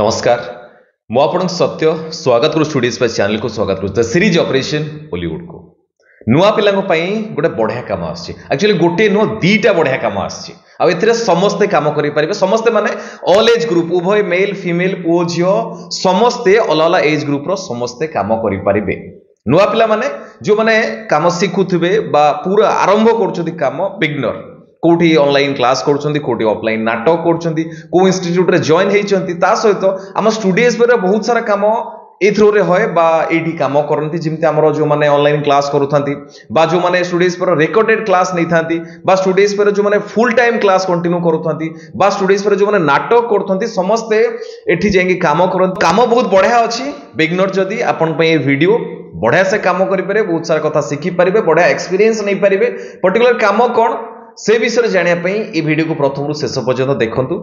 नमस्कार मु आपन सत्य स्वागत करू स्टूडियोज पे चैनल को स्वागत करू द सीरीज ऑपरेशन बॉलीवुड को नुआ पिला गोटे बढ़िया कम एक्चुअली गोटे नुह दीटा बढ़िया कम आते समस्ते कम करें समस्ते माने ऑल एज ग्रुप उभय मेल फीमेल पुओ झील समस्ते अलग अलग एज ग्रुप रो समस्ते कम करें नुआ पिला माने जो माने कम शिखुवे पूरा आरंभ कर बिगनर कोठी ऑनलाइन क्लास करछंती कोठी ऑफलाइन नाटक करछंती को इंस्टीट्यूट रे जॉइन हेइछंती ता सहित हम स्टूडियोज पर बहुत सारा काम ए थ्रो रे होय बा एठी काम करंती जिमते हमरो जो माने ऑनलाइन क्लास करूथंती बा जो माने स्टूडियोज पर रिकॉर्डेड क्लास नै थांती बा स्टूडियोज पर जो माने फुल टाइम क्लास कंटिन्यू करूथंती बा स्टूडियोज पर जो माने नाटक करथंती समस्त एठी जेंगी काम करन काम बहुत बढ़िया अछि बिगनर जदी आपन पे वीडियो बढ़िया से काम करि पारे बहुत सारा कथा सिखि पारिबे बढ़िया एक्सपीरियंस नै पारिबे पर्टिकुलर काम कोन से विषय जानिया पई ए वीडियो को प्रथम रु शेष पर्यंत देखंतु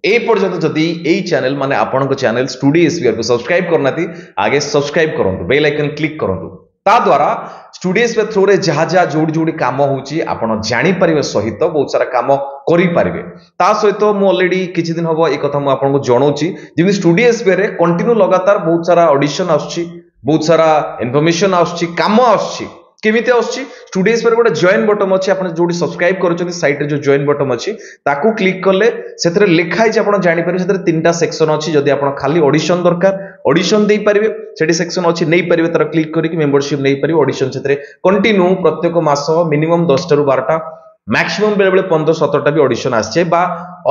ए पर्यंत जदी ए चैनल माने आपन को चैनल स्टूडियो एसबीआर को सब्सक्राइब करनाती आगे सब्सक्राइब करंतु बेल आइकन क्लिक करंतु ता द्वारा स्टूडियो पे थ्रू रे जहा जहा जोड़ी जोड़ी काम होउची आपन जानि परिबे सहित बहुत सारा काम करि परिबे ता सहित मु ऑलरेडी किछि दिन हबो ए कथा मु आपन को जणौची जेमि स्टूडियो एसबीआर रे कंटिन्यू लगातार बहुत सारा ऑडिशन आछी बहुत सारा इन्फॉर्मेशन आछी काम आछी केमिति आछी स्टूडियोज पर गोटे जॉइन बटन अच्छी आपन जोडी सब्सक्राइब करछथि साइट रे जो जॉइन बटन अच्छी ताकू क्लिक करले सेतरे लिखा है आपन जानि परिबे सेतरे तीनटा सेक्शन अच्छी जदी आपन खाली ऑडिशन दरकार ऑडिशन देई परिबे सेठी सेक्शन अच्छी नै परिबे तर क्लिक करिक मेंबरशिप नै परिबे ऑडिशन सेतरे कंटिन्यू प्रत्येक मास मिनिमम 10 टा रु 12 टा मैक्सिमम बेले बेले 15-17 टा भी ऑडिशन आछे बा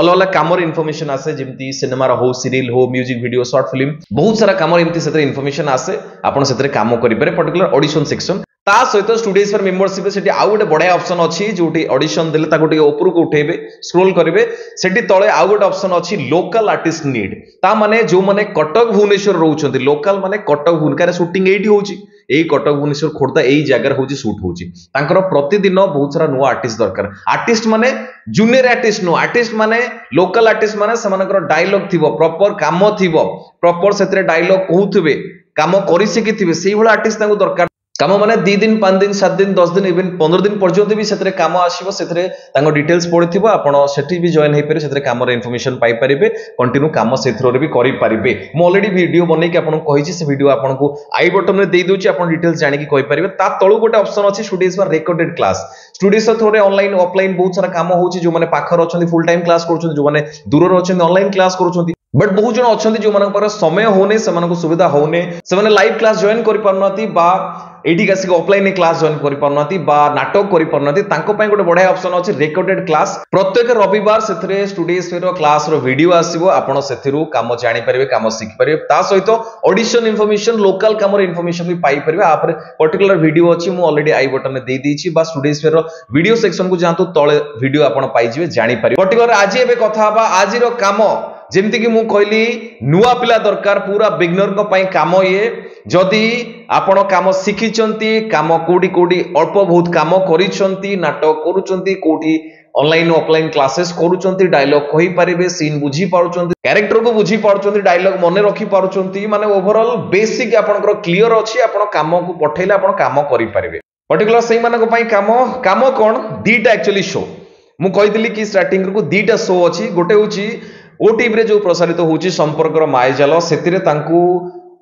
अलग अलग कामर इन्फॉर्मेशन आसे जेमती सिनेमा रो हो सीरियल हो म्यूजिक वीडियो शॉर्ट फिल्म बहुत सारा कामर एमती सेतरे इन्फॉर्मेशन आसे आपन सेतरे काम करि पारे पर्टिकुलर ऑडिशन सेक्शन ता सहित स्टूडियोज पर मेंबरशिप सेठी आउ गोटे बढ़िया ऑप्शन अच्छी जोटी ऑडिशन देले ताको टिके ऊपर को उठेबे स्क्रॉल करिवे सेठी तळे आउ गोटे ऑप्शन अच्छी लोकल आर्टिस्ट नीड ता माने जो माने कटक भुवनेश्वर रहउछंती लोकल माने कटक भुवनकार शूटिंग एठी होउची एई कटक भुवनेश्वर खोर्धा एई जगह होउची शूट होउची तांकर प्रतिदिन बहुत सारा नुवा आर्टिस्ट दरकार आर्टिस्ट माने जूनियर आर्टिस्ट नो आर्टिस्ट माने लोकल आर्टिस्ट माने समानकर डायलॉग थिबो प्रॉपर काम थिबो प्रॉपर सेतरे डायलॉग कहउथिबे काम करि सिकिथिबे सेई भला आर्टिस्ट तांको दरकार काम माने 2 दिन 5 दिन 7 दिन 10 दिन इवन 15 दिन पर्यंत भी सेतरे काम आसीबो सेतरे तांको डिटेल्स पढिथिबो आपण सेठी भी जॉइन हे पारे सेतरे काम रे इन्फॉर्मेशन पाई परिबे कंटिन्यू काम सेथरो रे भी करि परिबे मो ऑलरेडी वीडियो बनै के आपण कहिछि से वीडियो आपण को आई बटन रे देई दोछि आपण डिटेल्स जानि कि कहि परिबे ता तळु गोटे ऑप्शन अछि स्टूडियोज पर रिकॉर्डेड क्लास स्टूडियोज थ्रू रे ऑनलाइन ऑफलाइन बहुत सारा काम होउछि जो माने पाखर अछंती फुल टाइम क्लास करूछंती जो माने दूर रो अछंती ऑनलाइन क्लास करूछंती बट बहुत जन अछंती जो मानक पर समय होने से सुविधा होने से लाइव क्लास जॉइन करि पारनाती बा एठी आसिक ऑफलाइन क्लास जॉइन करि पारनाती बा नाटक करि पारनाती तांको पय गोटे बढ़िया ऑप्शन अछि रिकॉर्डेड क्लास प्रत्येक रविवार सेथरे स्टूडियोज रो क्लास रो वीडियो आसीबो आपण सेथिरु काम जानि परिबे काम सिखि परिबे ता सहित ऑडिशन इन्फॉर्मेशन लोकल काम रो इन्फॉर्मेशन भी पाई परिबे आपरे पर्टिकुलर वीडियो अछि मु ऑलरेडी आई बटन में दे दीछि बा स्टूडियोज रो वीडियो सेक्शन को जांतु तळे वीडियो आपण पाई जिवे जानि परिबे पर्टिकुलर आज एबे कथा बा आज रो काम जेमती कि मु कहली नुआ पिला दरकार पूरा बिगनर को पई काम ये जदी आपण काम शिखिचंती काम कोडी कोडी अल्प बहुत काम करिसंती नाटक करूचंती कोठी ऑनलाइन ऑफलाइन क्लासेस करूचंती डायलॉग कहि परिबे सीन बुझी पारुचंती कैरेक्टर को बुझी पारुचंती डायलॉग मने रखि पारुचंती माने ओवरऑल बेसिक आपनकर क्लियर अछि आपण काम को पठैले आपण काम करि परिबे पर्टिकुलर सेही मानको पई काम कोन दीटा एक्चुअली शो मु कहितली कि स्टार्टिंग को दीटा शो अछि गोटे होची ओटीवी रे जो प्रसारित होउची संपर्कर मायजाल सेतिरे तांकू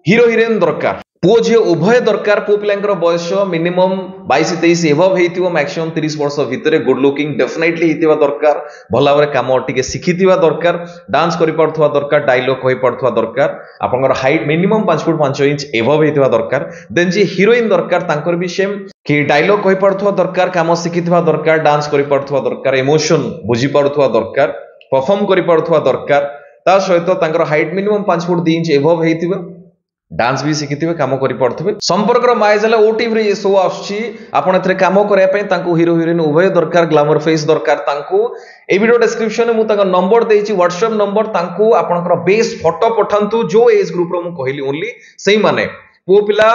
हीरो हिरोइन दरकार पुओ झियो उभय दरकार पु पिलांकर बयस मिनिमम 22-23 एभव हेतिबो मैक्सिमम 30 वर्ष भितरे गुड लुकिंग डेफिनेटली हेतिबा दरकार भला भाबरे काम टिके सिखितिबा दरकार डांस करि पारथवा दरकार डायलॉग कहि पारथवा दरकार आपनकर हाइट मिनिमम 5 फुट 5 इंच एभव हेतिबा दरकार देन जे हीरोइन दरकार तांकर भी सेम कि डायलॉग कहि पारथवा दरकार काम सिखितिबा दरकार डांस करि पारथवा दरकार इमोशन बुझी पारथवा दरकार परफॉर्म करि पारथवा दरकार ता सहित तांकर हाइट मिनिमम 5 फुट 2 इंच एभव हेतिबा डांस भी शिखिथिबे काम करि पारथबे संपर्कर मायजाला ओटीवी रे ये शो आछि आपण एथरे काम करया पय तांको हीरो हीरोइन उभय दरकार ग्लैमर फेस दरकार तांको ए वीडियो डिस्क्रिप्शन में मु तांका नंबर देइछि व्हाट्सएप नंबर तांको आपनकर बेस फोटो पठांतु जो एज ग्रुप रो मु कहली ओनली सेही माने पो पिला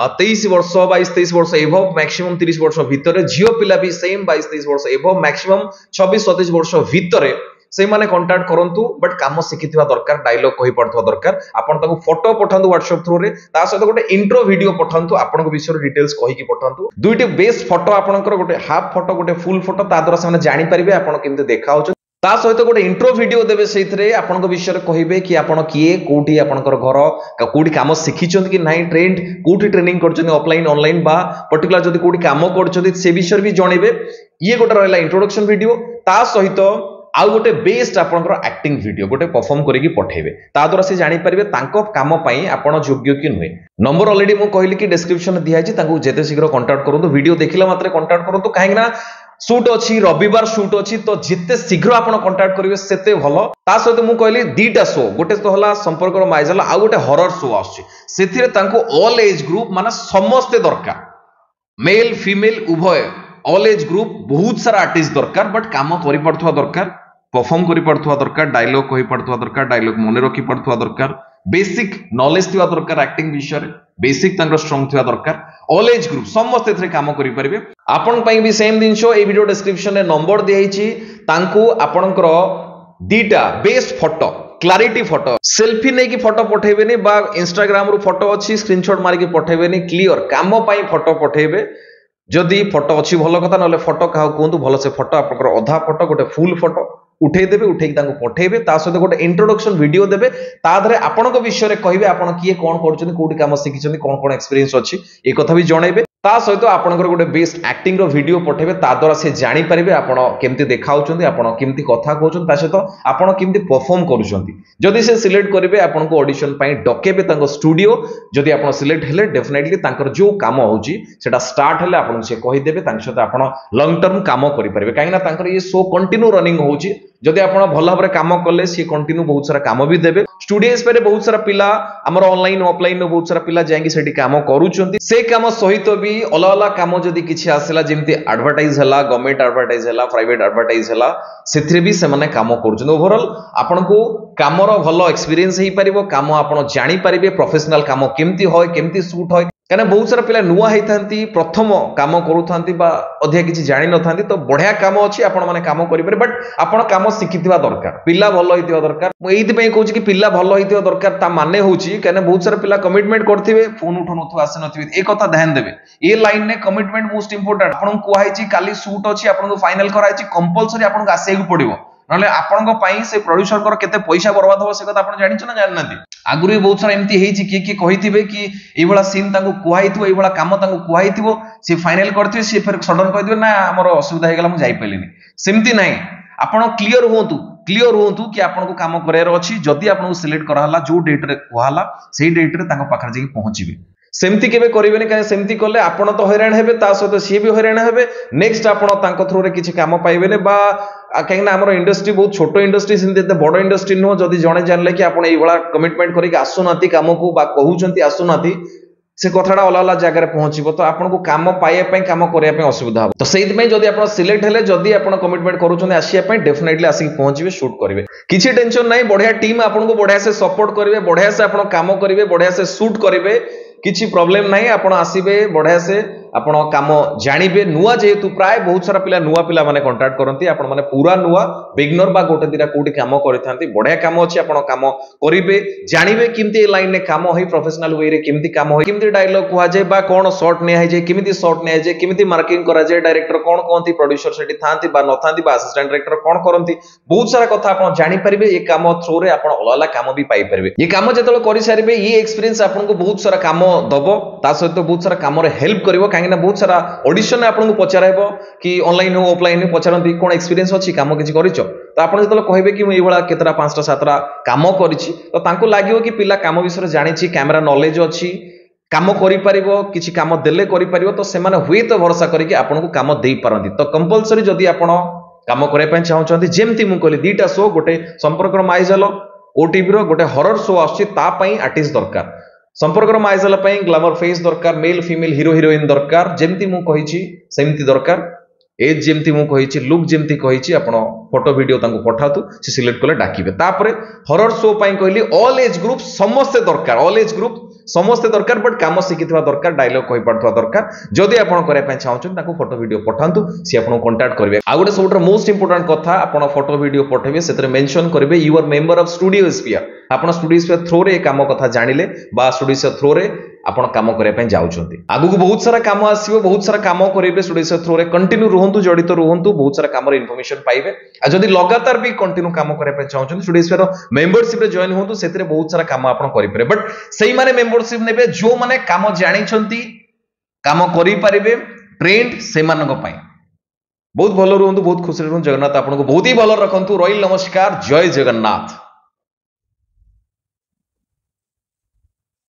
23 वर्ष 22-23 वर्ष एभव मैक्सिमम 30 वर्ष भितरे झियो पिला भी सेम 22-23 वर्ष एभव मैक्सिमम 26-27 वर्ष भितरे से माने कांटेक्ट करंतु बट काम शिखिथिबा दरकार डायलॉग कहि पड़थवा दरकार आपण ताको फोटो पठांतु व्हाट्सएप थ्रू रे ता सहित गोटे इंट्रो वीडियो पठांतु आपण को विषय डिटेल्स कहि कि पठांतु दुईटी बेस फोटो आपणकर गोटे हाफ फोटो गोटे फुल फोटो ता द्वारा से माने जानि परिबे आपण केमते देखा होछ ता सहित गोटे इंट्रो वीडियो देवे से आपन विषय कहे कि आपन किए कोठी आपनकर घर कोठी काम शिखिछन कि नहीं ट्रेंड कोठी ट्रेनिंग करछन ऑफलाइन ऑनलाइन बा पर्टिकुलर जदी कोठी काम करछन से विषय भी जणेबे ये गोटे रहला इंट्रोडक्शन वीडियो ता सहित आउ गोटे बेस्ट आपनकर एक्टिंग वीडियो गोटे परफॉर्म करिकि पठेबे ता द्वारा से जानि परिबे तांको काम पई आपण योग्य कि नुहे नंबर ऑलरेडी मु कहली कि डिस्क्रिप्शन दिया छि तांको जेते शीघ्र कांटेक्ट करंतु वीडियो देखिला मात्रे कांटेक्ट करंतु काहे ना शूट अच्छी रविवार शूट अच्छी तो जिते शीघ्र आप कांटेक्ट करेंगे सेते भलो ता सहित मु कहली दीटा शो गोटे तो हला संपर्क माइजल आ गोटे हॉरर शो आछि ऑल एज ग्रुप माने समस्ते दरकार मेल फीमेल उभय ऑल एज ग्रुप बहुत सारा आर्टिस्ट दरकार बट काम करि पड़थवा दरकार परफॉर्म करि पड़थवा दरकार डायलॉग कहि पड़थवा दरकार डायलॉग मने रखि पड़थवा दरकार बेसिक नॉलेज थिवा दरकार एक्टिंग विषय रे बेसिक तांकर स्ट्रांग थिवा दरकार ऑल एज ग्रुप समस्त एथरे काम करि परिबे आपन पई भी सेम दिन शो ए वीडियो डिस्क्रिप्शन रे नंबर दिया हिची तांको आपनकर दीटा best photo clarity photo selfie नै कि फोटो पठेबेनी बा इंस्टाग्राम रु फोटो अछि स्क्रीनशॉट मारि के पठेबेनी क्लियर काम पई फोटो पठेबे जदि फोटो अछि भलो कथा नले फोटो काह कोंतु भलो से फोटो आपनकर आधा फोटो गोटे फुल फोटो उठे देबे उठे तांको पठेबे ता सहित गोटे इंट्रोडक्शन वीडियो देबे ता धरे आपनको विषय रे कहिबे आपण किए कोन करछन कोडी काम सिखिछन कोन कोन एक्सपीरियंस अछि ए कथा भी जणैबे ता सहित आपनकर गोटे बेस्ट एक्टिंग रो वीडियो पठेबे ता द्वारा से जानि परिबे आपण केमती देखाउछन आपण केमती कथा कहउछन ता सहित आपण केमती परफॉर्म करूछन जदि से सिलेक्ट करिवे आपनको ऑडिशन पई डकेबे तांको स्टूडियो जदि आपण सिलेक्ट हेले डेफिनेटली तांकर जो काम होउची सेटा स्टार्ट हेले आपण से कहि देबे तांक सहित आपण लॉन्ग टर्म काम करि परिबे काहे ना तांकर ये शो कंटिन्यू रनिंग होउची जदि आपण भल भाबरे काम कले सी कंटिन्यू बहुत सारा काम भी देबे स्टूडियोस पे बहुत सारा पिला हमर ऑनलाइन ऑफलाइन नो बहुत सारा पिला जायंगी सेठी काम करूचंती से काम सहित भी अलग अलग काम जदि किछि आसेला जेमति एडवर्टाइज हला गवर्नमेंट एडवर्टाइज हला प्राइवेट एडवर्टाइज हला सेथरे भी से माने काम करूचन ओवरऑल आपनको कामर भलो एक्सपीरियंस हेई परिबो काम आपण जानि परिबे प्रोफेशनल काम केमति होय केमति शूट होय कहना बहुत सारा पिला नुआ हेइथांती प्रथम काम करूथांती बा अधिक किछि जानि नथांती तो बढ़िया काम अछि आपण माने काम करि पारे बट आपण काम शिखिथिबा दरकार पिला भलो हेइथिबा दरकार मु एइति पई कहूची कि पिला भलो हेइथिबा दरकार ता माने होची कहना बहुत सारा पिला कमिटमेंट करथिबे फोन उठनथु आसे नथिबे ए कथा ध्यान देबे ए लाइन ने कमिटमेंट मोस्ट इंपोर्टेंट आपण को हाइची काली शूट अछि आपण को फाइनल कराइची कंपलसरी आपण को आसेक पड़िबो नले आपण को पई से प्रोड्यूसर कर केते पैसा बर्बाद हो से कथा आपण जानि छ ना जानि नाथि आगुरी बहुत सारा एमती हेइची की कहिथिबे कि ए बळा सीन तांको कुहाइथिबो ए बळा काम तांको कुहाइथिबो से फाइनल करथिबे से फिर सडन कहि दिबे ना हमर असुविधा हे गेला मु जाई पैलिनी सेमती नाही आपण क्लियर होंतु कि आपण को काम करार अछि जदि आपण को सिलेक्ट करा हला जो डेट रे कुहाला सेही डेट रे तांको पाखर जे पहुंचीबे सेमती केबे करिवेनी काहे सेमती करले आपण तो हैरान हेबे ता सहित सी भी हैरान हेबे नेक्स्ट आपण तांको थ्रू रे किछि काम पाइबेने बा काहे ना हमर इंडस्ट्री बहुत छोटो इंडस्ट्री सिंते बड़ इंडस्ट्री नो जदि जणे जानले कि आपण एइबळा कमिटमेंट करिक आसुनाती काम को बा कहउचंती आसुनाती से कथाडा अलग अलग जगह पहुंचबो तो आपन को काम पाइया पई काम करिया पई असुविधा हो तो सेहि में जदि आपण सिलेक्ट हेले जदि आपण कमिटमेंट करूछन आसिया पई डेफिनेटली आसी पहुंचबे शूट करिवे किछि टेंशन नाही बढ़िया टीम आपन को बढ़िया से सपोर्ट करिवे बढ़िया से आपण काम करिवे बढ़िया से शूट करिवे किछि प्रॉब्लम नाही आपण आसीबे बढ़िया से आपण काम जानिबे नुआ जेतु प्राय बहुत सारा पिला नुआ पिला माने कांटेक्ट करंती आपण माने पूरा नुआ बिगनर बा गोटे दिरा कोठी काम करिथांती बढ़िया काम अछि आपण काम करिवे जानिबे किमती लाइन ने काम होई प्रोफेशनल वे रे किमती काम होई किमती डायलॉग कुआ जे बा कोन शॉट ने आइ जे किमती शॉट ने आइ जे किमती मार्किंग करा जे डायरेक्टर कोन कोनती प्रोड्यूसर सेठी थांती बा नथांती बा असिस्टेंट डायरेक्टर कोन करंती बहुत सारा कथा आपण जानि परिबे ए काम थ्रू रे आपण अलग अलग काम भी पाई परिबे ये काम जेतल करि सारिबे ये एक्सपीरियंस आपण को बहुत सारा काम दबो ता सहित बहुत सारा काम रे हेल्प करिवो काहे ना बहुत सारा ऑडिशन आपन को पचारबो कि ऑनलाइन हो ऑफलाइन हो पचारंती कोन एक्सपीरियंस अछि काम किछि करिचो तो आपण जेतल कहबे कि मु एबळा केतरा 5टा 7टा काम करिछि तो तांको लागिवो कि पिला काम विषय जानिछि कैमरा नॉलेज अछि काम करि परिबो किछि काम देले करि परिबो तो सेमाने हुए तो भरोसा करि कि आपन को काम देई पारंती तो कंपलसरी जदि आपण काम करे पय चाहउछंती जेमति मु कहली दीटा शो गोटे संपर्क माइजल ओटीवी रो गोटे हॉरर शो आछि ता पई आर्टिस्ट दरकार संपर्क माइजल पई ग्लैमर फेस दरकार मेल फीमेल हीरो हीरोइन दरकार जेमति मु कहिछि सेमति दरकार एज जेमति मु कहिछि लुक जेमति कहिछि आपण फोटो वीडियो तांको पठातु से सिलेक्ट करले डाकिबे तापरे हॉरर शो पई कहली ऑल एज ग्रुप समस्त दरकार ऑल एज ग्रुप समस्त दरकार बट काम शिखिथवा दरकार डायलॉग कहि पड़थवा दरकार जदि आपण करे पय चाहउछन ताको फोटो वीडियो पठांतु से आपण कांटेक्ट करबे आ गोटे सबटर मोस्ट इंपोर्टेंट कथा आपण फोटो वीडियो पठेबे सेतरे मेंशन करबे you are member of studio SPR ଆପଣ ଷ୍ଟୁଡିଓ थ्रो रे काम कथा जानिले बा ଷ୍ଟୁଡିଓ थ्रो रे आपण काम करबा पय जाउछंती आगु बहुत सारा काम आसीबो बहुत सारा काम करेबे ଷ୍ଟୁଡିଓ थ्रो रे कंटिन्यू रहंतु जडित रहंतु बहुत सारा काम रे इन्फॉर्मेशन पाइबे आ जदी लगातार भी कंटिन्यू काम करबा पय चाहछंती ଷ୍ଟୁଡିଓ रो मेंबरशिप रे जॉइन होंतु सेतरे बहुत सारा काम आपण करि पारे बट सेही माने मेंबरशिप नेबे जो माने काम जानि छंती काम करि पारिबे ट्रेंड से मानक पय बहुत भलो रहंतु बहुत खुशी रहंतु जगन्नाथ आपनको बहुत ही भलो रखंतु रॉयल नमस्कार जय जगन्नाथ।